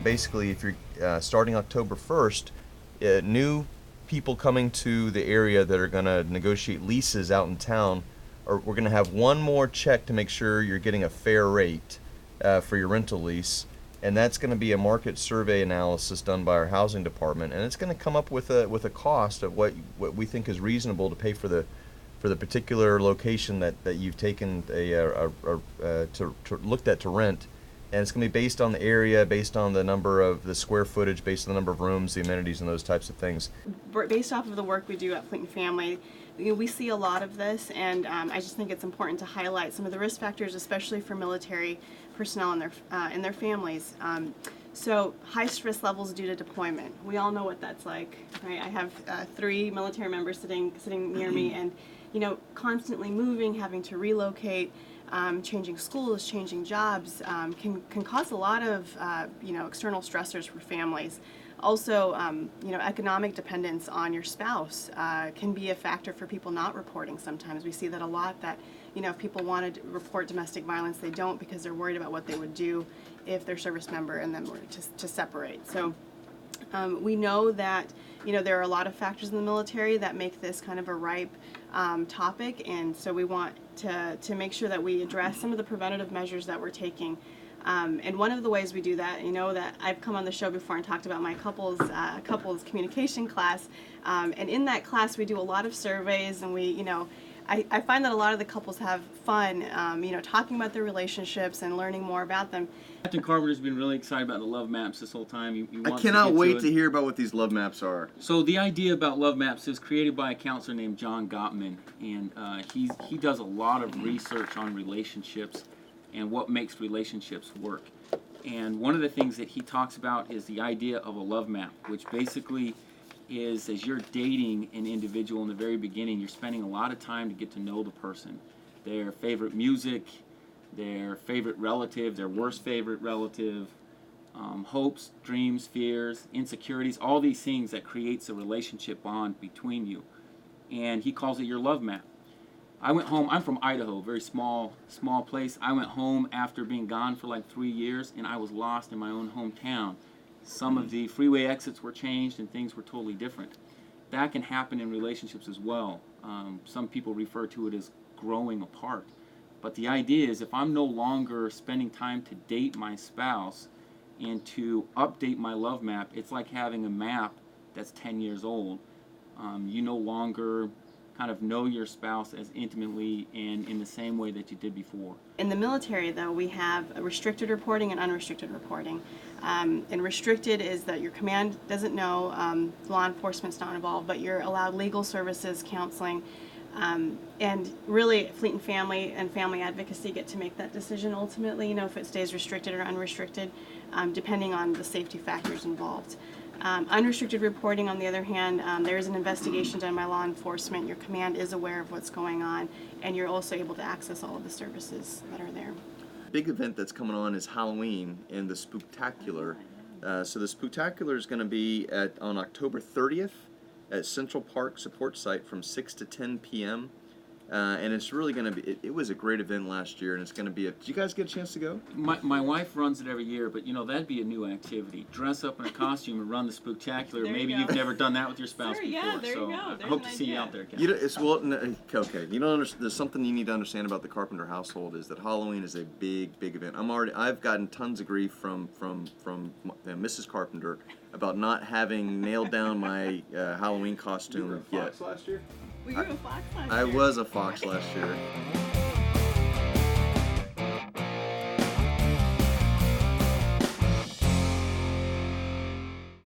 basically, if you're starting October 1st, new people coming to the area that are going to negotiate leases out in town, we're going to have one more check to make sure you're getting a fair rate for your rental lease. And that's going to be a market survey analysis done by our housing department, and it's going to come up with a cost of what we think is reasonable to pay for the particular location that you've taken to looked at to rent. And it's going to be based on the area, based on the number of the square footage, based on the number of rooms, the amenities, and those types of things. Based off of the work we do at Fleet and Family, we see a lot of this, and I just think it's important to highlight some of the risk factors, especially for military personnel and their families. So high stress levels due to deployment. We all know what that's like, right? I have 3 military members sitting near me, and constantly moving, having to relocate, changing schools, changing jobs can cause a lot of external stressors for families. Also, economic dependence on your spouse can be a factor for people not reporting sometimes. We see that a lot, that if people want to report domestic violence, they don't because they're worried about what they would do if their service member and them were to separate. So we know that there are a lot of factors in the military that make this kind of a ripe topic, and so we want to make sure that we address some of the preventative measures that we're taking. And one of the ways we do that, that I've come on the show before and talked about my couples communication class, and in that class we do a lot of surveys, and I find that a lot of the couples have fun, talking about their relationships and learning more about them. Captain Carpenter's been really excited about the love maps this whole time. I cannot wait to hear about what these love maps are. So the idea about love maps is created by a counselor named John Gottman, and he does a lot of research on relationships and what makes relationships work. And one of the things that he talks about is the idea of a love map, which basically is, as you're dating an individual in the very beginning, you're spending a lot of time to get to know the person, their favorite music, their favorite relative, their worst favorite relative, hopes, dreams, fears, insecurities, all these things that creates a relationship bond between you. And he calls it your love map. I went home, I'm from Idaho, very small place. I went home after being gone for like 3 years, and I was lost in my own hometown. Some of the freeway exits were changed and things were totally different. That can happen in relationships as well. Some people refer to it as growing apart. But the idea is, if I'm no longer spending time to date my spouse and to update my love map, it's like having a map that's 10 years old. You no longer kind of know your spouse as intimately and in the same way that you did before. In the military, though, we have restricted reporting and unrestricted reporting. And restricted is that your command doesn't know, law enforcement's not involved, but you're allowed legal services, counseling, and really Fleet and family advocacy get to make that decision ultimately, if it stays restricted or unrestricted, depending on the safety factors involved. Unrestricted reporting, on the other hand, there is an investigation done by law enforcement. Your command is aware of what's going on, and you're also able to access all of the services that are there. Big event that's coming on is Halloween and the Spooktacular. So the Spooktacular is going to be on October 30th at Central Park Support Site from 6 to 10 p.m. And it's really going to be, it was a great event last year, and it's going to be did you guys get a chance to go? My wife runs it every year, but that'd be a new activity. Dress up in a costume and run the Spooktacular. Maybe you've never done that with your spouse before. Yeah, there so you go. I hope to see you out there, Capt. Okay. There's something you need to understand about the Carpenter household is that Halloween is a big event. I've gotten tons of grief from Mrs. Carpenter about not having nailed down my Halloween costume yet. Last year? Were you a fox last year? I was a fox last year.